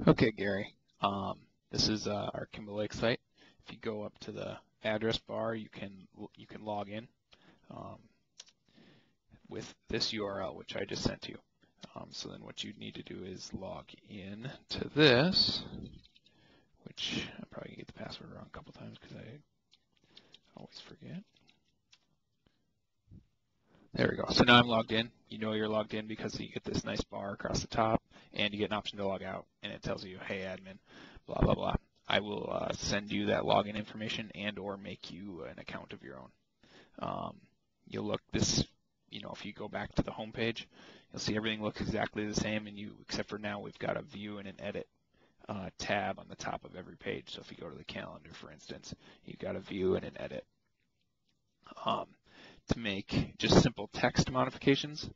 Okay, Gary. This is our Kimball Lake site. If you go up to the address bar, you can log in um, with this URL, which I just sent you. So then what you need to do is log in to this, which I'm probably gonna get the password wrong a couple times because I always forget. There we go. So now I'm logged in. You know you're logged in because you get this nice bar across the top, and you get an option to log out, and it tells you, hey, admin, blah, blah, blah. I will send you that login information and or make you an account of your own. You'll look this, if you go back to the home page, you'll see everything looks exactly the same, and except for now we've got a view and an edit tab on the top of every page. So if you go to the calendar, for instance, you've got a view and an edit. To make just simple text modifications,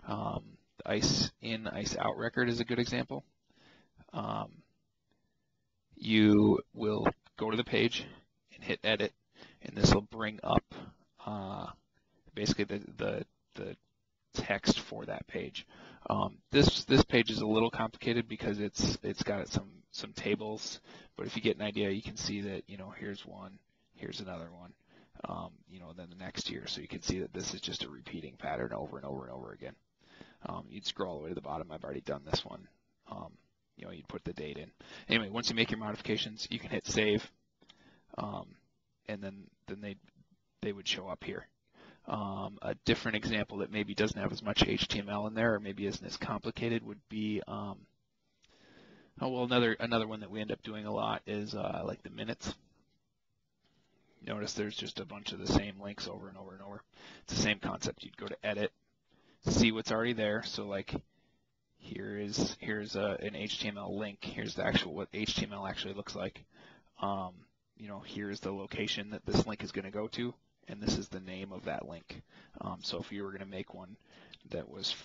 the ICE in, ICE out record is a good example. You will go to the page and hit edit, and this will bring up basically the text for that page. This page is a little complicated because it's got some tables, but if you get an idea, you can see that here's one, here's another one, then the next here, so you can see that this is just a repeating pattern over and over and over again. You'd scroll all the way to the bottom. I've already done this one. You'd put the date in. Anyway, once you make your modifications, you can hit save, and then they would show up here. A different example that maybe doesn't have as much HTML in there, or maybe isn't as complicated, would be another one that we end up doing a lot is like the minutes. Notice there's just a bunch of the same links over and over and over. It's the same concept. You'd go to edit, see what's already there. So like here's an HTML link. Here's the actual what HTML actually looks like. Here's the location that this link is going to go to, and this is the name of that link. So if you were going to make one that was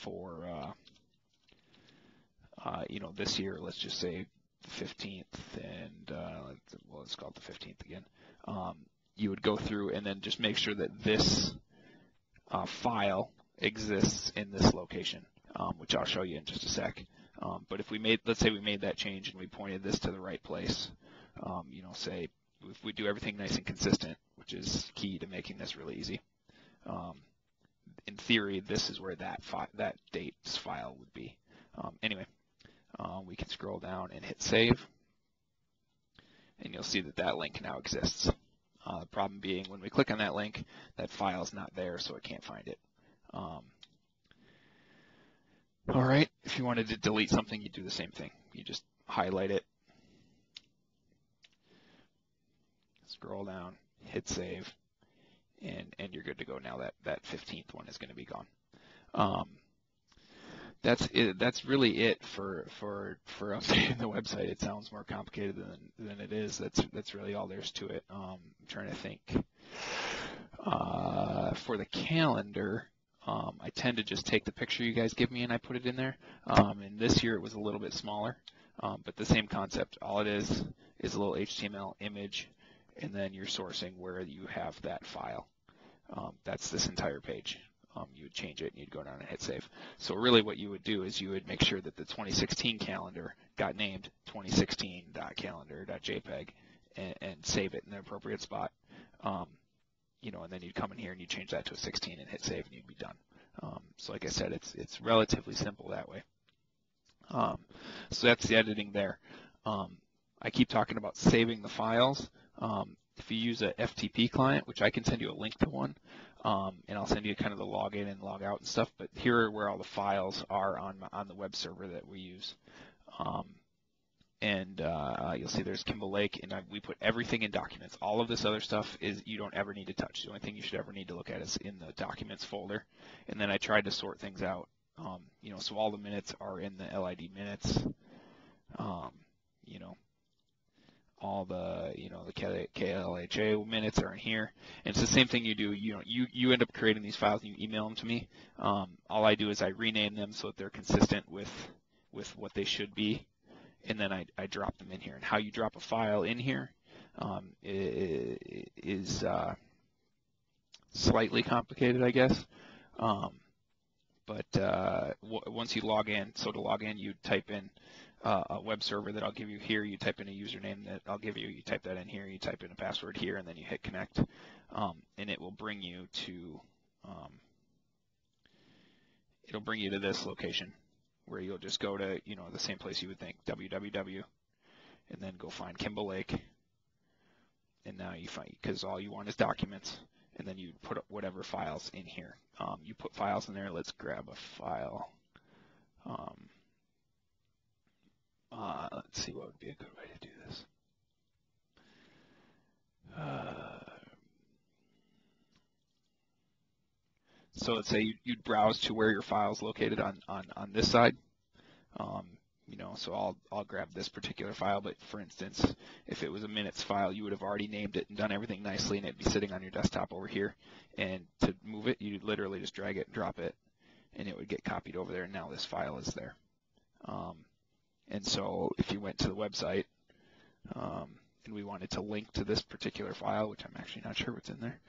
for this year, let's just say the 15th, and let's call it the 15th again. You would go through and then just make sure that this file exists in this location, which I'll show you in just a sec. But if let's say we made that change and we pointed this to the right place, say if we do everything nice and consistent, which is key to making this really easy. In theory, this is where that date's file would be. Anyway, we can scroll down and hit save, and you'll see that link now exists. The problem being when we click on that link, that file is not there, so it can't find it. All right, if you wanted to delete something, you do the same thing. You just highlight it, scroll down, hit save, and you're good to go. Now that 15th one is going to be gone. That's it. That's really it for updating the website. It sounds more complicated than it is. That's really all there's to it. I'm trying to think. For the calendar, I tend to just take the picture you guys give me and I put it in there. And this year it was a little bit smaller, but the same concept. All it is a little HTML image, and then you're sourcing where you have that file. That's this entire page. You would change it and you'd go down and hit save. So really what you would do is you would make sure that the 2016 calendar got named 2016.calendar.jpg and save it in the appropriate spot. And then you'd come in here and you'd change that to a 16 and hit save and you'd be done. So like I said, it's relatively simple that way. So that's the editing there. I keep talking about saving the files. If you use a FTP client, which I can send you a link to one, and I'll send you kind of the login and log out and stuff, but here are where all the files are on the web server that we use. You'll see there's Kimball Lake, and we put everything in documents. All of this other stuff is you don't ever need to touch. The only thing you should ever need to look at is in the documents folder. And then I tried to sort things out, so all the minutes are in the LID minutes. All the the KLHA minutes are in here, and it's the same thing you do. You end up creating these files and you email them to me. All I do is I rename them so that they're consistent with what they should be, and then I drop them in here. And how you drop a file in here is slightly complicated, I guess. But once you log in, so to log in, you type in a web server that I'll give you here. You type in a username that I'll give you. You type that in here. You type in a password here, and then you hit connect, and it will bring you to this location where you'll just go to the same place you would think, www, and then go find Kimball Lake. And now you find, because all you want is documents, and then you put up whatever files in here. You put files in there. Let's grab a file. Let's see what would be a good way to do this. So let's say you'd browse to where your file is located on this side. So I'll grab this particular file, but for instance, if it was a minutes file, you would have already named it and done everything nicely, and it'd be sitting on your desktop over here. And to move it, you'd literally just drag it and drop it, and it would get copied over there, and now this file is there. And so if you went to the website and we wanted to link to this particular file, which I'm actually not sure what's in there,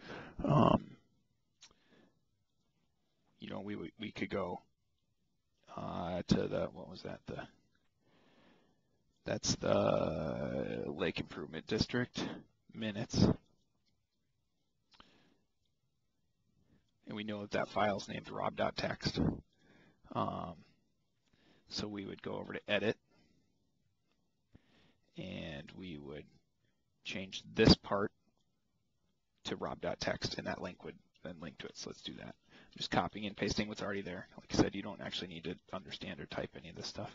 we could go to the, what was that? That's the Lake Improvement District minutes. And we know that file is named rob.txt. So we would go over to edit, and we would change this part to rob.txt, and that link would then link to it. So let's do that. I'm just copying and pasting what's already there. Like I said, you don't actually need to understand or type any of this stuff.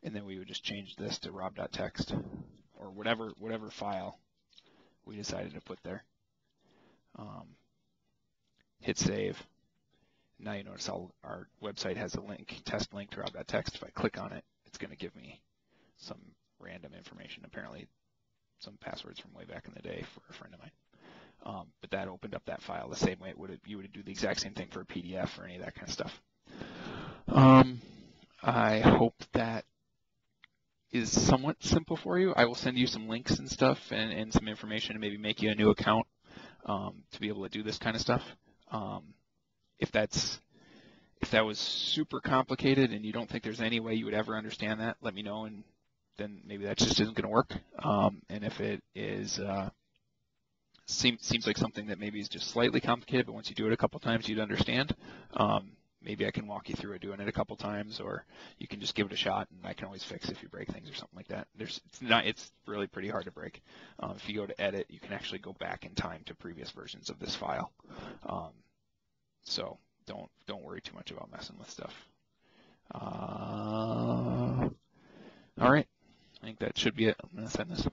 And then we would just change this to rob.txt, or whatever file we decided to put there. Hit save. Now you notice our website has a link, test link to rob.txt. If I click on it, it's going to give me some random information, apparently some passwords from way back in the day for a friend of mine. But that opened up that file the same way you would do the exact same thing for a PDF or any of that kind of stuff. I hope that is somewhat simple for you. I will send you some links and stuff and some information, and maybe make you a new account to be able to do this kind of stuff. If that was super complicated and you don't think there's any way you would ever understand that, let me know, and then maybe that just isn't going to work. And if it is seems like something that maybe is just slightly complicated, but once you do it a couple times, you'd understand. Maybe I can walk you through it doing it a couple times, or you can just give it a shot, and I can always fix if you break things or something like that. It's really pretty hard to break. If you go to edit, you can actually go back in time to previous versions of this file. So don't worry too much about messing with stuff. All right, I think that should be it. I'm gonna send this.